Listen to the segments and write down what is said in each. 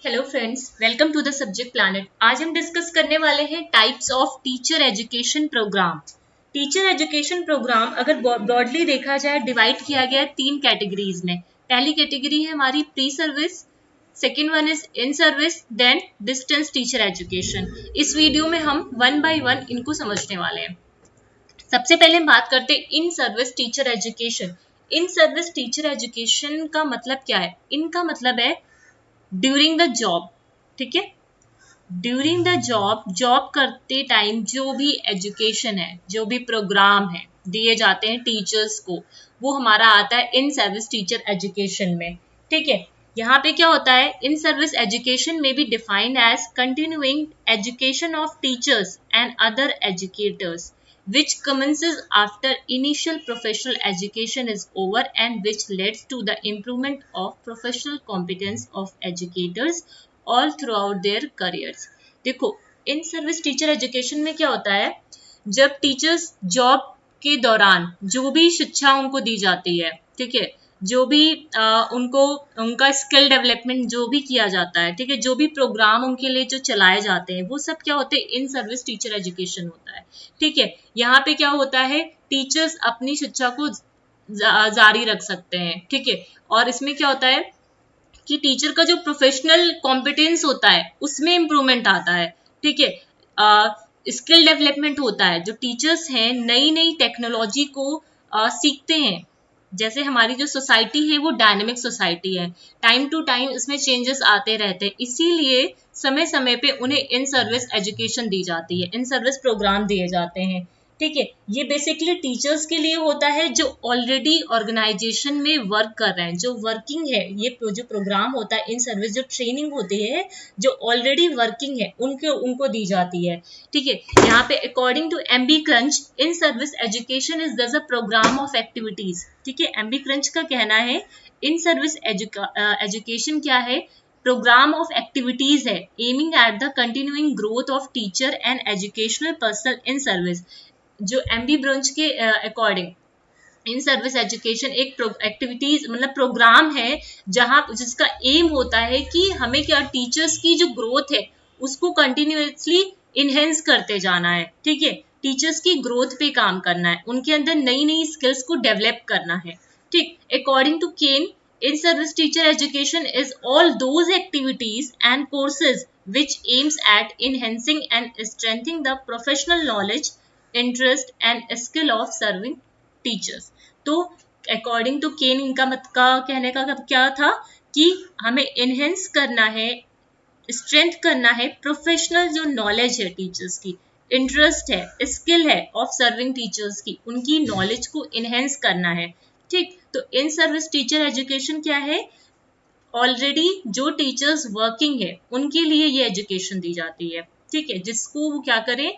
Hello friends, welcome to the subject planet. आज हम discuss करने वाले हैं types of teacher education programme. Teacher education programme अगर ब्रॉडली देखा जाए डिवाइड किया गया है तीन कैटेगरीज में। पहली कैटेगरी है हमारी pre service, second one is in service, then distance teacher education. इस वीडियो में हम वन बाय वन इनको समझने वाले हैं। सबसे पहले हम बात करते हैं in service teacher education. In service teacher education का मतलब क्या है? इनका मतलब है ड्यूरिंग द जॉब, ठीक है। ड्यूरिंग द जॉब करते टाइम जो भी एजुकेशन है, जो भी प्रोग्राम है दिए जाते हैं टीचर्स को, वो हमारा आता है इन सर्विस टीचर एजुकेशन में, ठीक है। यहाँ पे क्या होता है, इन सर्विस एजुकेशन में be defined as continuing education of teachers and other educators which commences after initial professional education is over and which leads to the improvement of professional competence of educators all throughout their careers। देखो, इन service teacher education में क्या होता है, जब teachers job के दौरान जो भी शिक्षा उनको दी जाती है, ठीक है, जो भी उनको उनका स्किल डेवलपमेंट जो भी किया जाता है, ठीक है, जो भी प्रोग्राम उनके लिए जो चलाए जाते हैं, वो सब क्या होते हैं, इन सर्विस टीचर एजुकेशन होता है, ठीक है। यहाँ पे क्या होता है, टीचर्स अपनी शिक्षा को जारी रख सकते हैं, ठीक है। और इसमें क्या होता है कि टीचर का जो प्रोफेशनल कॉम्पिटेंस होता है उसमें इंप्रूवमेंट आता है, ठीक है। स्किल डेवलपमेंट होता है, जो टीचर्स हैं नई नई टेक्नोलॉजी को सीखते हैं। जैसे हमारी जो सोसाइटी है वो डायनेमिक सोसाइटी है, टाइम टू टाइम इसमें चेंजेस आते रहते हैं, इसीलिए समय समय पे उन्हें इन सर्विस एजुकेशन दी जाती है, इन सर्विस प्रोग्राम दिए जाते हैं, ठीक है। ये बेसिकली टीचर्स के लिए होता है जो ऑलरेडी ऑर्गेनाइजेशन में वर्क कर रहे हैं, जो वर्किंग है। ये जो प्रोग्राम होता है इन सर्विस, जो ट्रेनिंग होती है, जो ऑलरेडी वर्किंग है उनको दी जाती है, ठीक है। यहाँ पे according to MB Crunch, in service education is thus a programme of activities, ठीक है। एमबी क्रंच का कहना है इन सर्विस एजुकेशन क्या है, प्रोग्राम ऑफ एक्टिविटीज है aiming at the continuing growth of teacher and educational personal in service. जो MB branch के अकॉर्डिंग इन सर्विस एजुकेशन एक एक्टिविटीज मतलब प्रोग्राम है जहां जिसका एम होता है कि हमें क्या टीचर्स की जो ग्रोथ है उसको कंटिन्यूसली इनहेंस करते जाना है, ठीक है। टीचर्स की ग्रोथ पे काम करना है, उनके अंदर नई नई स्किल्स को डेवलप करना है, ठीक। According to Ken, in service teacher education is all those activities and courses which aims at enhancing and strengthening the professional knowledge, interest and skill of serving teachers। तो अकॉर्डिंग टू केन इनका मत का कहने का क्या था कि हमें एनहेंस करना है, स्ट्रेंथ करना है प्रोफेशनल जो नॉलेज है टीचर्स की, इंटरेस्ट है, स्किल है ऑफ सर्विंग टीचर्स की, उनकी नॉलेज को इनहेंस करना है, ठीक। तो इन सर्विस टीचर एजुकेशन क्या है, ऑलरेडी जो टीचर्स वर्किंग है उनके लिए ये एजुकेशन दी जाती है, ठीक है, जिसको वो क्या करें,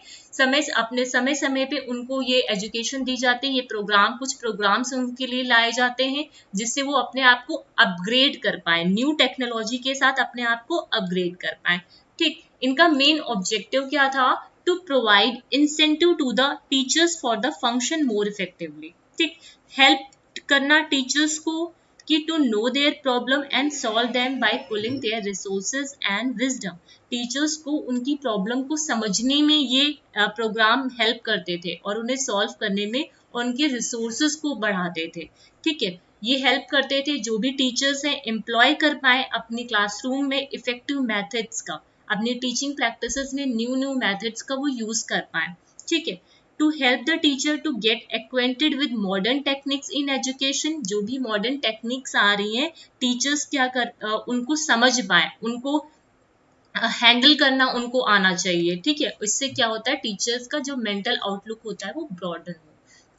अपने समय समय पे उनको ये एजुकेशन दी जाती है। ये प्रोग्राम, कुछ प्रोग्राम्स उनके लिए लाए जाते हैं जिससे वो अपने आप को अपग्रेड कर पाए, न्यू टेक्नोलॉजी के साथ अपने आप को अपग्रेड कर पाए, ठीक। इनका मेन ऑब्जेक्टिव क्या था, to provide incentive to the teachers for the function more effectively, ठीक। हेल्प करना टीचर्स को कि to know their problem and solve them by pooling their resources and wisdom. Teachers को उनकी प्रॉब्लम को समझने में ये प्रोग्राम हेल्प करते थे और उन्हें सॉल्व करने में उनके रिसोर्सेज को बढ़ाते थे, ठीक है। ये हेल्प करते थे जो भी टीचर्स हैं एम्प्लॉय कर पाए अपनी क्लासरूम में इफेक्टिव मेथड्स का, अपनी टीचिंग प्रैक्टिसेस में न्यू मेथड्स का वो यूज कर पाए, ठीक है। To help the teacher to get acquainted with modern techniques in education, जो भी modern techniques आ रही हैं टीचर्स क्या उनको समझ पाए, उनको हैंडल करना उनको आना चाहिए, ठीक है। इससे क्या होता है, टीचर्स का जो मेंटल आउटलुक होता है वो ब्रॉडन हो,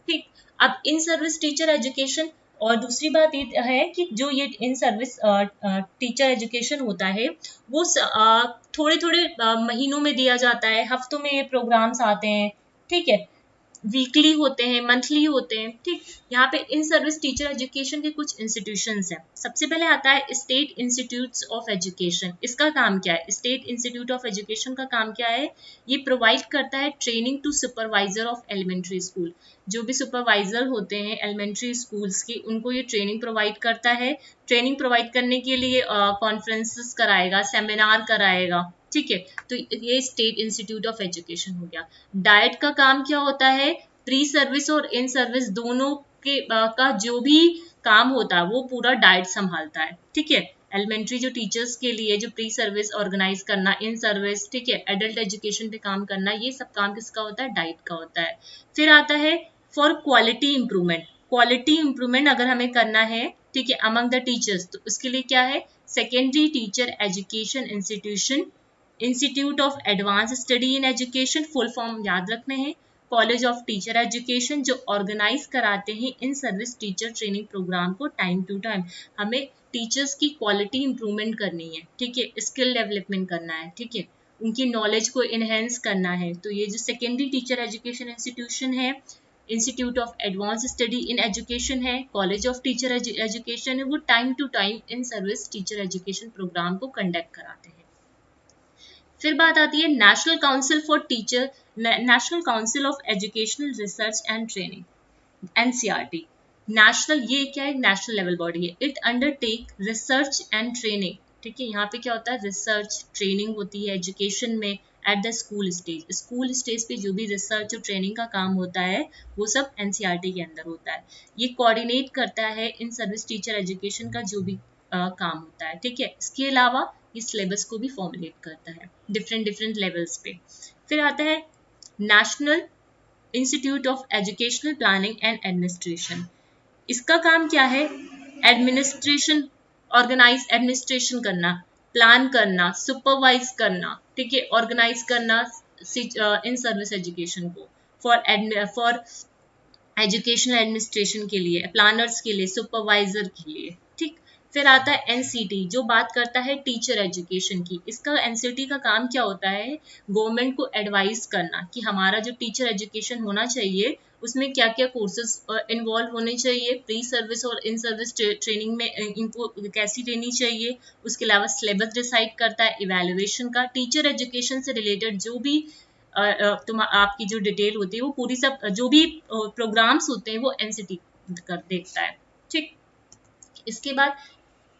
ठीक। अब इन सर्विस टीचर एजुकेशन, और दूसरी बात ये है कि जो ये इन सर्विस टीचर एजुकेशन होता है वो थोड़े थोड़े महीनों में दिया जाता है, हफ्तों में ये प्रोग्राम्स आते हैं, ठीक है। वीकली होते हैं, मंथली होते हैं। ठीक, यहाँ पे इन सर्विस टीचर एजुकेशन के कुछ इंस्टीट्यूशंस हैं। सबसे पहले आता है स्टेट इंस्टीट्यूट्स ऑफ एजुकेशन। इसका काम क्या है? स्टेट इंस्टीट्यूट ऑफ एजुकेशन का काम क्या है? ये प्रोवाइड करता है training to supervisor of elementary school. जो भी सुपरवाइजर होते हैं एलिमेंट्री स्कूल्स की, उनको ये ट्रेनिंग प्रोवाइड करता है। ट्रेनिंग प्रोवाइड करने के लिए कॉन्फ्रेंसेस कराएगा, सेमिनार कराएगा। ठीक है, तो ये स्टेट इंस्टीट्यूट ऑफ एजुकेशन हो गया। डाइट का काम क्या होता है? प्री सर्विस और इन सर्विस दोनों के का जो भी काम होता है वो पूरा डाइट संभालता है। ठीक है, एलिमेंट्री जो टीचर्स के लिए जो प्री सर्विस ऑर्गेनाइज करना, इन सर्विस, ठीक है, एडल्ट एजुकेशन पे काम करना, ये सब काम किसका होता है? डाइट का होता है। फिर आता है for quality improvement. Quality improvement अगर हमें करना है, ठीक है, अमंग द टीचर्स, तो उसके लिए क्या है? Secondary teacher education institution, institute of advance study in education, full form याद रखने हैं। कॉलेज ऑफ टीचर एजुकेशन जो ऑर्गेनाइज कराते हैं in service teacher training programme को टाइम टू टाइम। हमें टीचर्स की क्वालिटी इंप्रूवमेंट करनी है, ठीक है, स्किल डेवलपमेंट करना है, ठीक है, उनकी नॉलेज को इनहेंस करना है। तो ये जो सेकेंडरी टीचर एजुकेशन इंस्टीट्यूशन है, institute of advance study in education है, कॉलेज ऑफ टीचर एजुकेशन है, वो time to time in service teacher education programme को कंडक्ट कराते हैं। फिर बात आती है national council for teacher, national council of educational research and training, NCERT. National, ये क्या है? नेशनल लेवल बॉडी है। It undertake research and training. ठीक है, यहाँ पे क्या होता है? रिसर्च ट्रेनिंग होती है एजुकेशन में at the school stage. School stage पे जो भी रिसर्च और ट्रेनिंग का काम होता है वो सब एनसीईआरटी के अंदर होता है। ये कोऑर्डिनेट करता है इन सर्विस टीचर एजुकेशन का जो भी काम होता है। ठीक है, इसके अलावा ये सिलेबस को भी फॉर्मुलेट करता है डिफरेंट डिफरेंट लेवल्स पे। फिर आता है national institute of educational planning and administration. इसका काम क्या है? एडमिनिस्ट्रेशन, ऑर्गेनाइज एडमिनिस्ट्रेशन करना, प्लान करना, सुपरवाइज करना, ठीक है, ऑर्गेनाइज करना इन सर्विस एजुकेशन को फॉर एजुकेशनल एडमिनिस्ट्रेशन के लिए, प्लानर्स के लिए, सुपरवाइजर के लिए। ठीक, फिर आता है एनसीटी जो बात करता है टीचर एजुकेशन की। इसका एनसीटी का काम क्या होता है? गवर्नमेंट को एडवाइस करना कि हमारा जो टीचर एजुकेशन होना चाहिए उसमें क्या क्या कोर्सेज इन्वॉल्व होने चाहिए, प्री सर्विस और इन सर्विस ट्रेनिंग में इनको कैसी देनी चाहिए। उसके अलावा सिलेबस डिसाइड करता है, इवैल्यूएशन का, टीचर एजुकेशन से रिलेटेड जो भी आपकी जो डिटेल होती है वो पूरी सब जो भी प्रोग्राम्स होते हैं वो एनसीटी कर देखता है। ठीक, इसके बाद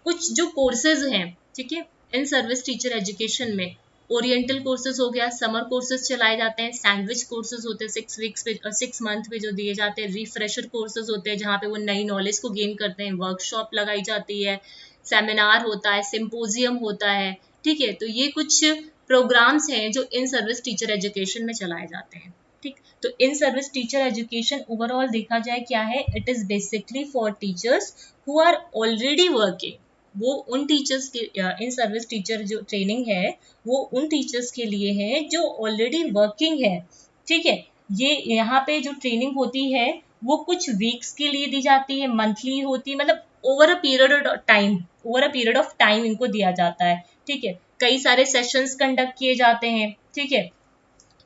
कुछ जो कोर्सेज हैं, ठीक है, इन सर्विस टीचर एजुकेशन में ओरिएंटल कोर्सेज हो गया, समर कोर्सेज चलाए जाते हैं, सैंडविच कोर्सेज होते हैं 6 वीक्स पे, 6 मंथ पे जो दिए जाते हैं, रिफ्रेशर कोर्सेज होते हैं जहाँ पे वो नई नॉलेज को गेन करते हैं, वर्कशॉप लगाई जाती है, सेमिनार होता है, सिंपोजियम होता है। ठीक है, तो ये कुछ प्रोग्राम्स हैं जो इन सर्विस टीचर एजुकेशन में चलाए जाते हैं। ठीक, तो in service teacher education overall देखा जाए क्या है? It is basically for teachers who are already working. वो उन टीचर्स के, इन सर्विस टीचर जो ट्रेनिंग है वो उन टीचर्स के लिए है जो ऑलरेडी वर्किंग है। ठीक है, ये यहाँ पे जो ट्रेनिंग होती है वो कुछ वीक्स के लिए दी जाती है, मंथली होती है, मतलब over a period of time इनको दिया जाता है। ठीक है, कई सारे सेशंस कंडक्ट किए जाते हैं। ठीक है,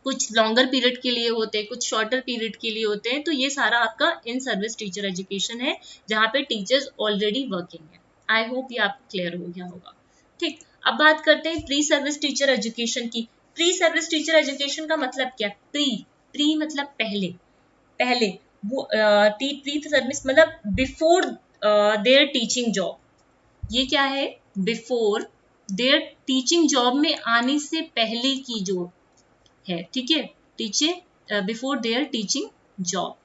कुछ लॉन्गर पीरियड के लिए होते हैं, कुछ शॉर्टर पीरियड के लिए होते हैं। तो ये सारा आपका इन सर्विस टीचर एजुकेशन है जहाँ पे टीचर्स ऑलरेडी वर्किंग है। आई होप ये आपको क्लियर हो गया होगा। ठीक, अब बात करते हैं प्री सर्विस टीचर एजुकेशन की। प्री सर्विस टीचर एजुकेशन का मतलब क्या? प्री मतलब पहले, पहले वो प्री सर्विस मतलब बिफोर देयर टीचिंग जॉब। ये क्या है? बिफोर देयर टीचिंग जॉब में आने से पहले की जो है, ठीक है, teacher before their teaching job,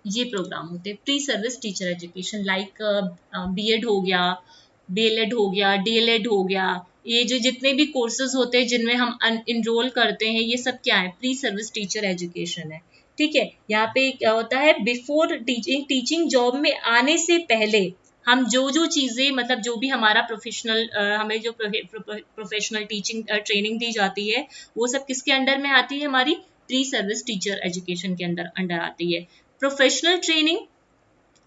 ये प्रोग्राम होते हैं pre service teacher education. Like BEd हो गया, बीएलएड हो गया, डीएलएड हो गया, ये जो जितने भी कोर्सेज होते हैं जिनमें हम इनरोल करते हैं ये सब क्या है? प्री सर्विस टीचर एजुकेशन है। ठीक है, यहाँ पे क्या होता है? बिफोर टीचिंग जॉब में आने से पहले हम जो जो चीज़ें, मतलब जो भी हमारा प्रोफेशनल, हमें जो प्रोफेशनल टीचिंग ट्रेनिंग दी जाती है वो सब किसके अंडर में आती है? हमारी प्री सर्विस टीचर एजुकेशन के अंडर आती है। Professional training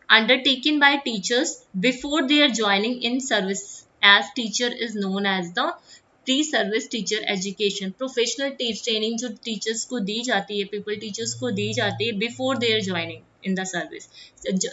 undertaken by teachers before their joining in service as teacher is known as the pre service teacher education, professional training जो टीचर्स को दी जाती है, पीपल टीचर्स को दी जाती है before their joining in the service,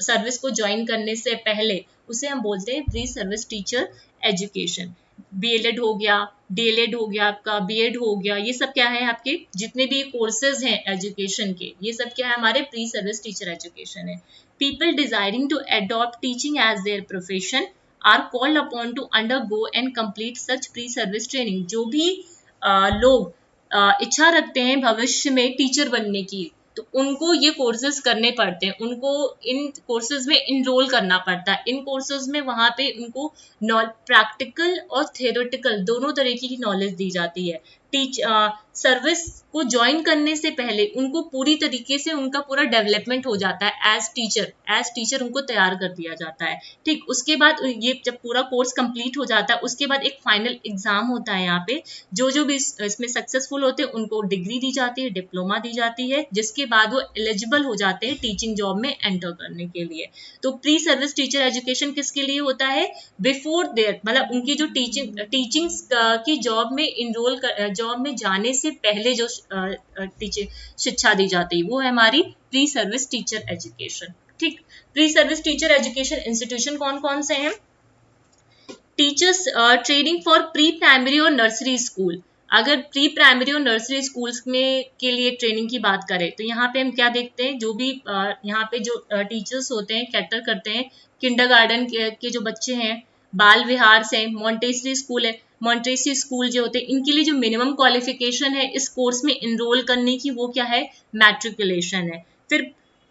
service को ज्वाइन करने से पहले, उसे हम बोलते हैं pre service teacher education. BElEd हो गया, डीएलएड हो गया, आपका बीएड हो गया, ये सब क्या है, आपके जितने भी कोर्सेज हैं एजुकेशन के, ये सब क्या है, हमारे प्री सर्विस टीचर एजुकेशन है। People desiring to adopt teaching as their profession are called upon to undergo and complete such pre service training. जो भी लोग इच्छा रखते हैं भविष्य में टीचर बनने की, तो उनको ये कोर्सेज करने पड़ते हैं, उनको इन कोर्सेज में इनरोल करना पड़ता है। इन कोर्सेज में वहाँ पे उनको प्रैक्टिकल और थ्योरेटिकल दोनों तरीके की नॉलेज दी जाती है। सर्विस को ज्वाइन करने से पहले उनको पूरी तरीके से उनका पूरा डेवलपमेंट हो जाता है, एज टीचर उनको तैयार कर दिया जाता है। ठीक, उसके बाद ये जब पूरा कोर्स कंप्लीट हो जाता है, उसके बाद एक फाइनल एग्जाम होता है। यहाँ पे जो भी इसमें सक्सेसफुल होते हैं उनको डिग्री दी जाती है, डिप्लोमा दी जाती है, जिसके बाद वो एलिजिबल हो जाते हैं टीचिंग जॉब में एंटर करने के लिए। तो प्री सर्विस टीचर एजुकेशन किसके लिए होता है, बिफोर देयर, मतलब उनकी जो टीचिंग की जॉब में इनरोल, जॉब में जाने से पहले जो शिक्षा दी जाती है, वो है हमारी प्री सर्विस टीचर एजुकेशन। ठीक, pre service teacher education institution कौन कौन से हैं, teachers training for pre primary और नर्सरी स्कूल। अगर प्री प्राइमरी और नर्सरी स्कूल्स में के लिए ट्रेनिंग की बात करें, तो यहाँ पे हम क्या देखते हैं, जो भी यहाँ पे जो टीचर्स होते हैं कैटर करते हैं किंडरगार्टन के जो बच्चे हैं, बाल विहार से, मॉन्टेसरी स्कूल है, मॉन्टेसरी स्कूल जो होते हैं, इनके लिए जो मिनिमम क्वालिफिकेशन है इस कोर्स में इनरोल करने की, वो क्या है, मैट्रिकुलेशन है। फिर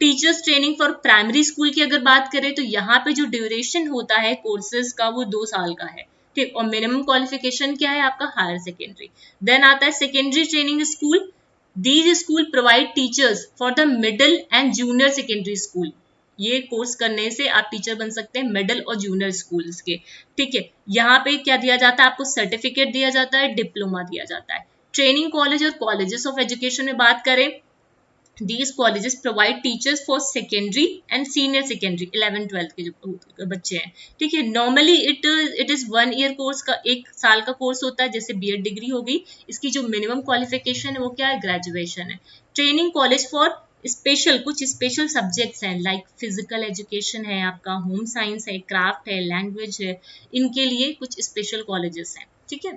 teachers training for primary school की अगर बात करें, तो यहाँ पे जो ड्यूरेशन होता है कोर्सेज का वो 2 साल का है। ठीक, और मिनिमम क्वालिफिकेशन क्या है आपका, हायर सेकेंडरी। देन आता है secondary training school, these school provide teachers for the middle and junior secondary school. ये कोर्स करने से आप टीचर बन सकते हैं मिडिल और जूनियर स्कूल्स के। ठीक है, यहाँ पे क्या दिया जाता है आपको, सर्टिफिकेट दिया जाता है, डिप्लोमा दिया जाता है। ट्रेनिंग कॉलेज और कॉलेजेस ऑफ एजुकेशन में बात करें, These colleges provide teachers for secondary and senior secondary 11-12 के जो बच्चे हैं। ठीक है, normally it is 1 year course का, 1 साल का कोर्स होता है, जैसे बीएड डिग्री हो गई। इसकी जो मिनिमम क्वालिफिकेशन है वो क्या है, ग्रेजुएशन है। ट्रेनिंग कॉलेज फॉर स्पेशल, कुछ स्पेशल सब्जेक्ट्स हैं, लाइक फिजिकल एजुकेशन है आपका, होम साइंस है, क्राफ्ट है, लैंग्वेज है, इनके लिए कुछ स्पेशल कॉलेजेस हैं। ठीक है,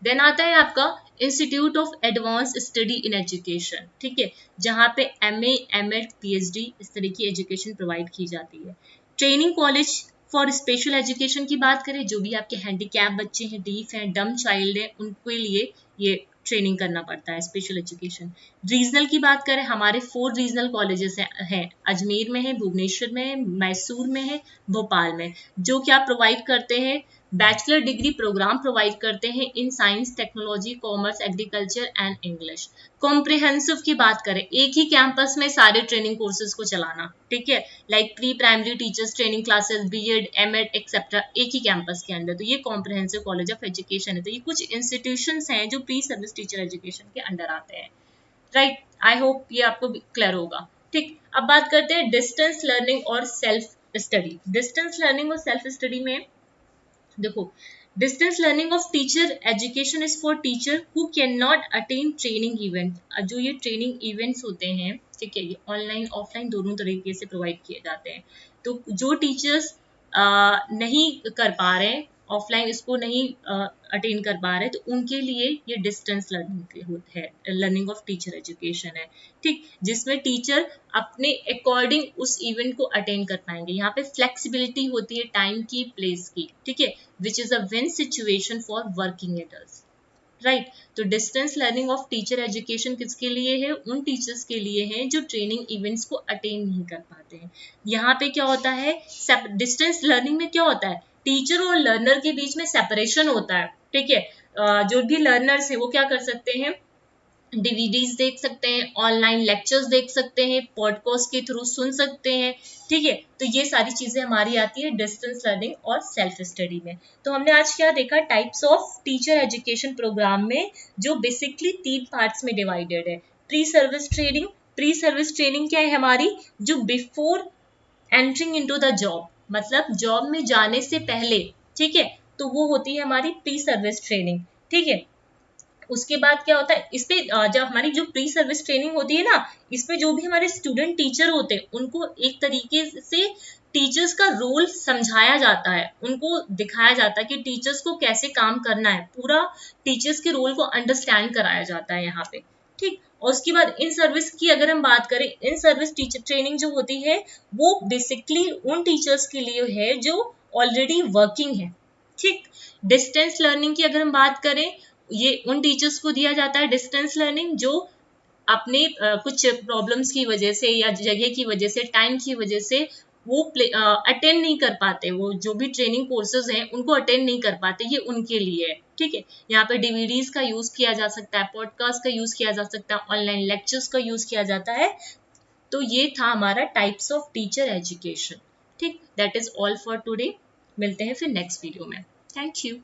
देन आता है आपका institute of advance study in education. ठीक है, जहाँ पे एमए, एमएड, पीएचडी इस तरह की एजुकेशन प्रोवाइड की जाती है। Training college for special education की बात करें, जो भी आपके हैंडीकैप बच्चे हैं, डीफ हैं, डम चाइल्ड है, उनके लिए ये ट्रेनिंग करना पड़ता है, स्पेशल एजुकेशन। रीजनल की बात करें, हमारे 4 रीजनल कॉलेजेस हैं, अजमेर में है, भुवनेश्वर में है, मैसूर में है, भोपाल में, जो क्या प्रोवाइड करते हैं, बैचलर डिग्री प्रोग्राम प्रोवाइड करते हैं in science, technology, commerce, agriculture and English. Comprehensive की बात करें, एक ही कैंपस में सारे ट्रेनिंग कोर्सेज को चलाना। ठीक है, like pre primary teachers training classes, BEd, MEd etcetera, एक ही कैंपस के अंदर, तो ये कॉम्प्रिहेंसिव कॉलेज ऑफ एजुकेशन है। तो ये कुछ इंस्टीट्यूशंस हैं जो प्री सर्विस टीचर एजुकेशन के अंडर आते हैं। राइट, आई होप ये आपको क्लियर होगा। ठीक, अब बात करते हैं डिस्टेंस लर्निंग और सेल्फ स्टडी। डिस्टेंस लर्निंग और सेल्फ स्टडी में देखो, distance learning of teacher education is for teacher who can not attain training event. जो ये ट्रेनिंग इवेंट्स होते हैं, ठीक है, ये ऑनलाइन ऑफलाइन दोनों तरीके से प्रोवाइड किए जाते हैं। तो जो टीचर्स नहीं कर पा रहे हैं, ऑफलाइन इसको नहीं अटेन कर पा रहे, तो उनके लिए ये डिस्टेंस लर्निंग है, लर्निंग ऑफ टीचर एजुकेशन है। ठीक, जिसमें टीचर अपने अकॉर्डिंग उस इवेंट को अटेंड कर पाएंगे। यहाँ पे फ्लेक्सिबिलिटी होती है टाइम की, प्लेस की। ठीक है, which is a win situation for working adults. Right, तो distance learning of teacher education किसके लिए है, उन टीचर्स के लिए है जो ट्रेनिंग इवेंट्स को अटेंड नहीं कर पाते हैं। यहाँ पे क्या होता है, डिस्टेंस लर्निंग में क्या होता है, टीचर और लर्नर के बीच में सेपरेशन होता है। ठीक है, जो भी लर्नर्स है वो क्या कर सकते हैं, डीवीडीज देख सकते हैं, ऑनलाइन लेक्चर्स देख सकते हैं, पॉडकास्ट के थ्रू सुन सकते हैं। ठीक है, तो ये सारी चीजें हमारी आती है डिस्टेंस लर्निंग और सेल्फ स्टडी में। तो हमने आज क्या देखा, types of teacher education programme में, जो बेसिकली 3 पार्ट्स में डिवाइडेड है। Pre service training, pre service training क्या है हमारी, जो before entering into the job, मतलब जॉब में जाने से पहले, ठीक है, तो वो होती है हमारी प्री सर्विस ट्रेनिंग। ठीक है, उसके बाद क्या होता है इस पे जब हमारी जो प्री सर्विस ट्रेनिंग होती है ना, इस पे जो भी हमारे स्टूडेंट टीचर होते हैं उनको एक तरीके से टीचर्स का रोल समझाया जाता है, उनको दिखाया जाता है कि टीचर्स को कैसे काम करना है, पूरा टीचर्स के रोल को अंडरस्टैंड कराया जाता है यहाँ पे। ठीक, और उसके बाद इन सर्विस की अगर हम बात करें, इन सर्विस टीचर ट्रेनिंग जो होती है वो बेसिकली उन टीचर्स के लिए है जो ऑलरेडी वर्किंग है। ठीक, डिस्टेंस लर्निंग की अगर हम बात करें, ये उन टीचर्स को दिया जाता है डिस्टेंस लर्निंग जो अपने कुछ प्रॉब्लम्स की वजह से या जगह की वजह से, टाइम की वजह से वो अटेंड नहीं कर पाते, वो जो भी ट्रेनिंग कोर्सेज हैं उनको अटेंड नहीं कर पाते, ये उनके लिए है। ठीक है, यहाँ पे डीवीडीज का यूज किया जा सकता है, पॉडकास्ट का यूज किया जा सकता है, ऑनलाइन लेक्चर्स का यूज किया जाता है। तो ये था हमारा टाइप्स ऑफ टीचर एजुकेशन। ठीक, that is all for today. मिलते हैं फिर नेक्स्ट वीडियो में। Thank you.